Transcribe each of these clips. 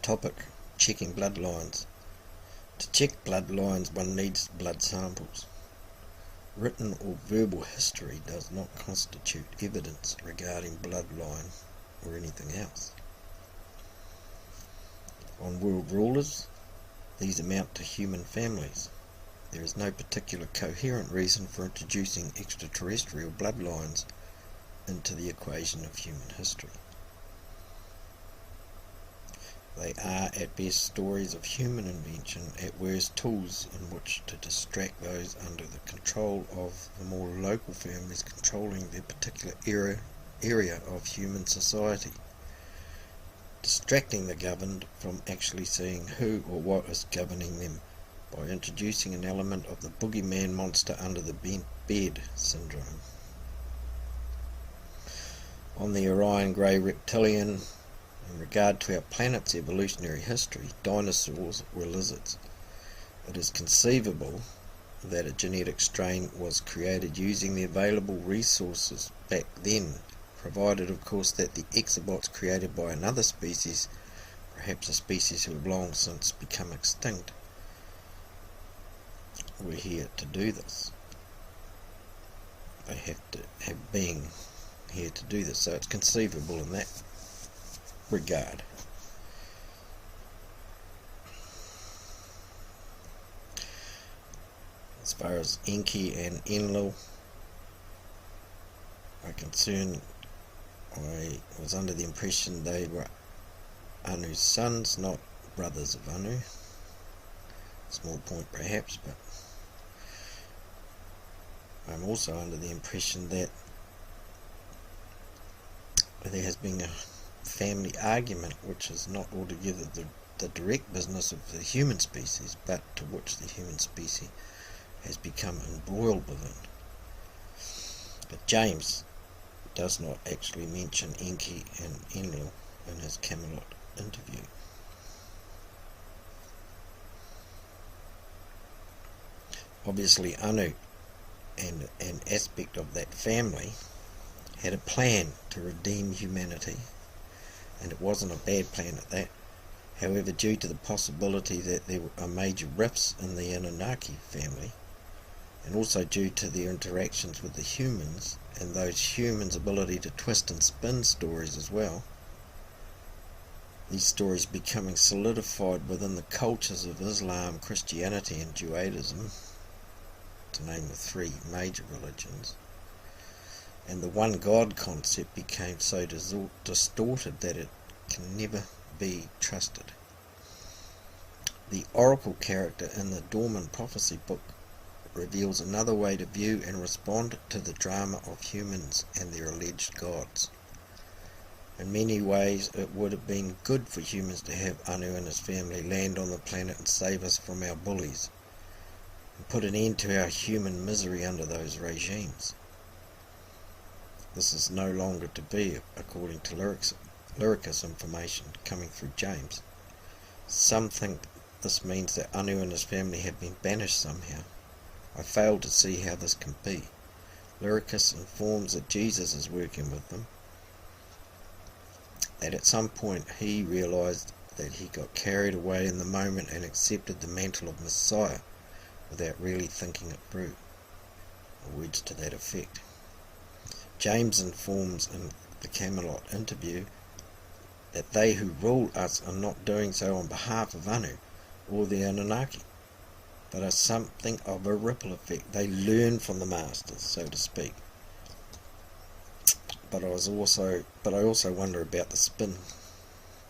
topic, checking bloodlines. To check bloodlines, one needs blood samples. Written or verbal history does not constitute evidence regarding bloodline or anything else. On world rulers, these amount to human families. There is no particular coherent reason for introducing extraterrestrial bloodlines into the equation of human history. They are at best stories of human invention, at worst tools in which to distract those under the control of the more local families controlling their particular area of human society, distracting the governed from actually seeing who or what is governing them by introducing an element of the boogeyman monster under the bed syndrome. On the Orion Grey Reptilian, in regard to our planet's evolutionary history, dinosaurs were lizards. It is conceivable that a genetic strain was created using the available resources back then, provided of course that the exobots created by another species, perhaps a species who have long since become extinct, were here to do this. They have to have been here to do this, so it's conceivable in that regard. As far as Enki and Enlil are concerned, I was under the impression they were Anu's sons, not brothers of Anu. Small point perhaps, but I'm also under the impression that there has been a family argument which is not altogether the direct business of the human species, but to which the human species has become embroiled within. But James does not actually mention Enki and Enlil in his Camelot interview. Obviously Anu and an aspect of that family had a plan to redeem humanity, and it wasn't a bad plan at that. However, due to the possibility that there are major rifts in the Anunnaki family, and also due to their interactions with the humans, and those humans' ability to twist and spin stories as well, these stories becoming solidified within the cultures of Islam, Christianity and Judaism, to name the three major religions, and the one God concept became so distorted that it can never be trusted. The oracle character in the Dorman Prophecy book reveals another way to view and respond to the drama of humans and their alleged gods. In many ways it would have been good for humans to have Anu and his family land on the planet and save us from our bullies, and put an end to our human misery under those regimes. This is no longer to be, according to Lyricus information coming through James. Some think this means that Anu and his family have been banished somehow. I fail to see how this can be. Lyricus informs that Jesus is working with them, that at some point he realized that he got carried away in the moment and accepted the mantle of Messiah without really thinking it through, or words to that effect. James informs in the Camelot interview that they who rule us are not doing so on behalf of Anu or the Anunnaki, but are something of a ripple effect. They learn from the masters, so to speak. But I also wonder about the spin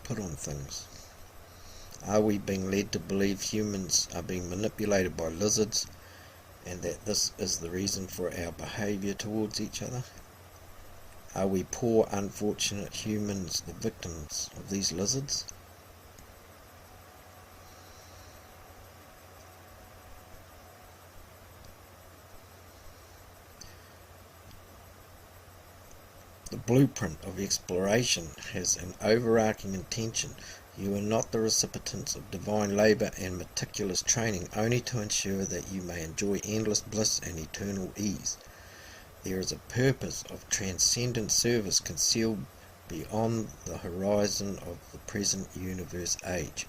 put on things. Are we being led to believe humans are being manipulated by lizards, and that this is the reason for our behaviour towards each other? Are we poor, unfortunate humans the victims of these lizards? The blueprint of exploration has an overarching intention. You are not the recipients of divine labour and meticulous training only to ensure that you may enjoy endless bliss and eternal ease. There is a purpose of transcendent service concealed beyond the horizon of the present universe age.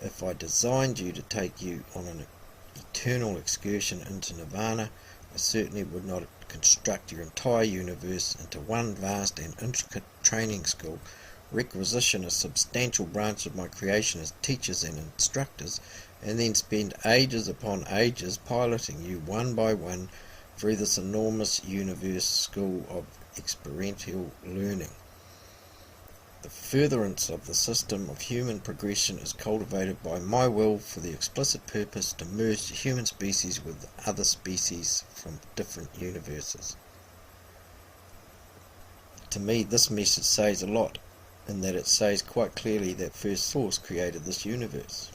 If I designed you to take you on an eternal excursion into nirvana, I certainly would not construct your entire universe into one vast and intricate training school, requisition a substantial branch of my creation as teachers and instructors, and then spend ages upon ages piloting you one by one through this enormous universe school of experiential learning. The furtherance of the system of human progression is cultivated by my will for the explicit purpose to merge the human species with other species from different universes. To me, this message says a lot, in that it says quite clearly that First Source created this universe.